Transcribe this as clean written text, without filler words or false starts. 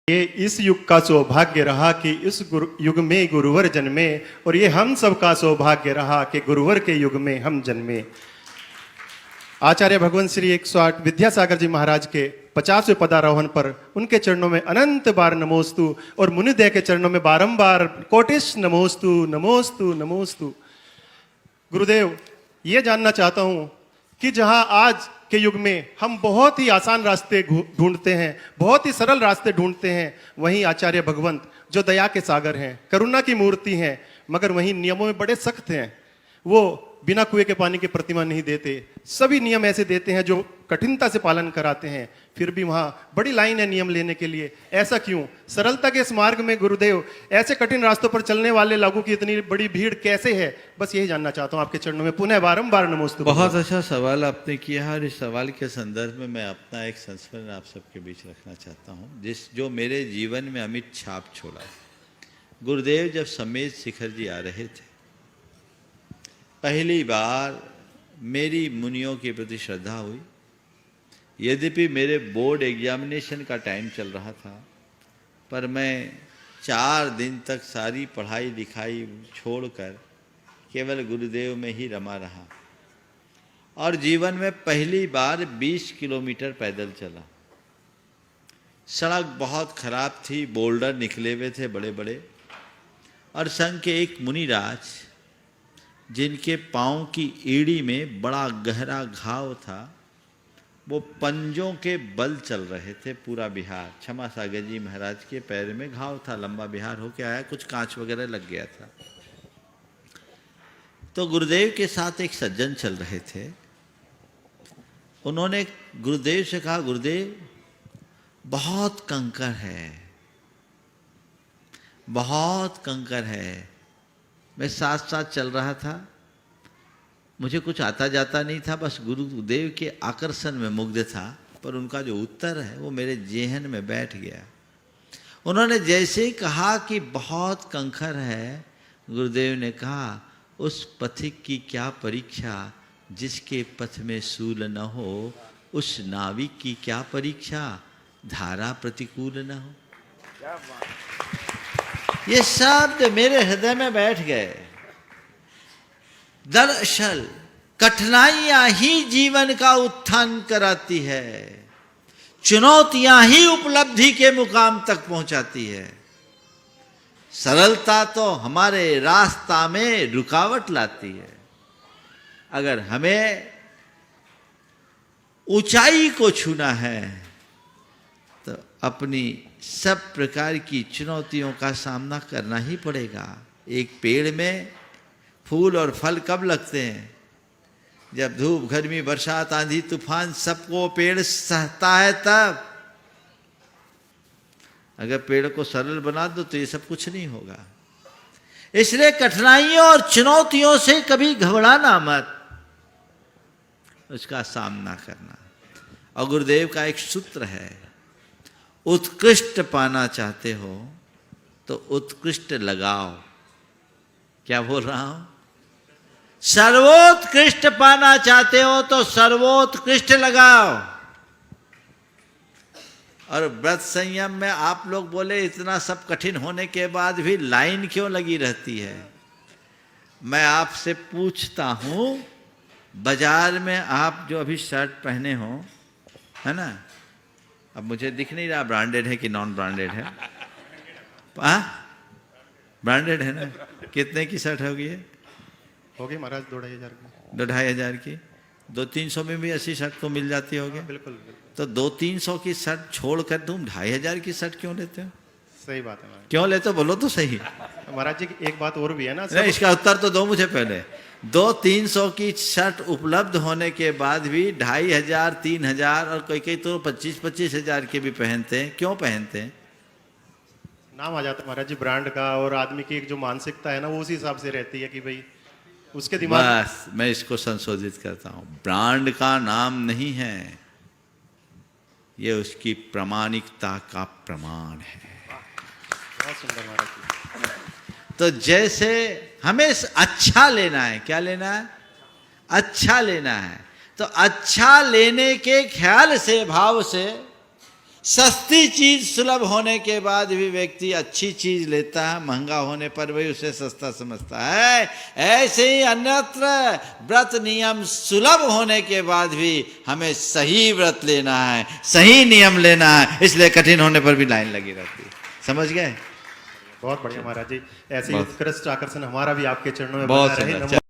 ये इस युग का सौभाग्य रहा कि इस युग में गुरुवर जन्मे, और ये हम सब का सौभाग्य रहा कि गुरुवर के युग में हम जन्मे। आचार्य भगवंत श्री 108 विद्यासागर जी महाराज के 50वें पदारोहण पर उनके चरणों में अनंत बार नमोस्तु और मुनिदय के चरणों में बारंबार कोटिश नमोस्तु नमोस्तु नमोस्तु। गुरुदेव, ये जानना चाहता हूं कि जहां आज के युग में हम बहुत ही आसान रास्ते ढूंढते हैं, बहुत ही सरल रास्ते ढूंढते हैं, वहीं आचार्य भगवंत जो दया के सागर हैं, करुणा की मूर्ति हैं, मगर वहीं नियमों में बड़े सख्त हैं। वो बिना कुएं के पानी की प्रतिमा नहीं देते, सभी नियम ऐसे देते हैं जो कठिनता से पालन कराते हैं। फिर भी वहां बड़ी लाइन है नियम लेने के लिए, ऐसा क्यों? सरलता के इस मार्ग में गुरुदेव ऐसे कठिन रास्तों पर चलने वाले लोगों की इतनी बड़ी भीड़ कैसे है? बस यही जानना चाहता हूं आपके चरणों में पुनः बारंबार नमोस्तु। बहुत अच्छा सवाल आपने किया है, और इस सवाल के संदर्भ में मैं अपना एक संस्मरण आप सबके बीच रखना चाहता हूँ, जो मेरे जीवन में अमिट छाप छोड़ा। गुरुदेव जब समेत शिखर जी आ रहे थे, पहली बार मेरी मुनियों के प्रति श्रद्धा हुई। यद्यपि मेरे बोर्ड एग्जामिनेशन का टाइम चल रहा था, पर मैं 4 दिन तक सारी पढ़ाई लिखाई छोड़कर केवल गुरुदेव में ही रमा रहा, और जीवन में पहली बार 20 किलोमीटर पैदल चला। सड़क बहुत खराब थी, बोल्डर निकले हुए थे बड़े बड़े, और संग के एक मुनिराज जिनके पाँव की एड़ी में बड़ा गहरा घाव था, वो पंजों के बल चल रहे थे पूरा बिहार। क्षमा सागर जी महाराज के पैर में घाव था, लंबा बिहार होके आया, कुछ कांच वगैरह लग गया था। तो गुरुदेव के साथ एक सज्जन चल रहे थे। उन्होंने गुरुदेव से कहा, गुरुदेव बहुत कंकर है, बहुत कंकर है। मैं साथ साथ चल रहा था, मुझे कुछ आता जाता नहीं था, बस गुरुदेव के आकर्षण में मुग्ध था, पर उनका जो उत्तर है वो मेरे जेहन में बैठ गया। उन्होंने जैसे ही कहा कि बहुत कंकर है, गुरुदेव ने कहा, उस पथिक की क्या परीक्षा जिसके पथ में सूल न हो, उस नाविक की क्या परीक्षा धारा प्रतिकूल न हो। ये शब्द मेरे हृदय में बैठ गए। दरअसल कठिनाइयां ही जीवन का उत्थान कराती है, चुनौतियां ही उपलब्धि के मुकाम तक पहुंचाती है। सरलता तो हमारे रास्ता में रुकावट लाती है। अगर हमें ऊंचाई को छूना है तो अपनी सब प्रकार की चुनौतियों का सामना करना ही पड़ेगा। एक पेड़ में फूल और फल कब लगते हैं? जब धूप, गर्मी, बरसात, आंधी, तूफान सबको पेड़ सहता है तब। अगर पेड़ को सरल बना दो तो ये सब कुछ नहीं होगा। इसलिए कठिनाइयों और चुनौतियों से कभी घबराना मत, उसका सामना करना। और गुरुदेव का एक सूत्र है, उत्कृष्ट पाना चाहते हो तो उत्कृष्ट लगाओ। क्या बोल रहा हूं? सर्वोत्कृष्ट पाना चाहते हो तो सर्वोत्कृष्ट लगाओ। और व्रत संयम में आप लोग बोले, इतना सब कठिन होने के बाद भी लाइन क्यों लगी रहती है? मैं आपसे पूछता हूं, बाजार में आप जो अभी शर्ट पहने हो, है ना, अब मुझे दिख नहीं रहा ब्रांडेड है कि नॉन ब्रांडेड है। ब्रांडेड है ना? कितने की शर्ट होगी? होगी महाराज 2-2,500 की। 2-2,500 की? 200-300 में भी ऐसी शर्ट तो मिल जाती होगी। बिल्कुल। तो 200-300 की शर्ट छोड़कर तुम 2,500 की शर्ट क्यों लेते हो? सही बात है महाराज। क्यों लेते हो बोलो तो सही। महाराज जी एक बात और भी है ना, नहीं, इसका उत्तर तो दो मुझे पहले। 200-300 की शर्ट उपलब्ध होने के बाद भी 2,500-3,000 और कई तो 25,000 के भी पहनते हैं। क्यों पहनते हैं? नाम आ जाता है महाराज जी ब्रांड का, और आदमी की एक जो मानसिकता है ना वो उसी हिसाब से रहती है कि भाई उसके दिमाग। बस मैं इसको संशोधित करता हूं, ब्रांड का नाम नहीं है, ये उसकी प्रामाणिकता का प्रमाण है। बहुत सुंदर महाराज जी। तो जैसे हमें अच्छा लेना है, क्या लेना है? अच्छा लेना है। तो अच्छा लेने के ख्याल से, भाव से सस्ती चीज सुलभ होने के बाद भी व्यक्ति अच्छी चीज लेता है, महंगा होने पर भी उसे सस्ता समझता है। ऐसे ही अन्यत्र व्रत नियम सुलभ होने के बाद भी हमें सही व्रत लेना है, सही नियम लेना है, इसलिए कठिन होने पर भी लाइन लगी रहती है। समझ गए? बहुत बढ़िया महाराज जी, ऐसे ही उत्कृष्ट आकर्षण हमारा भी आपके चरणों में बहुत बना रहे। सुंदर। नमो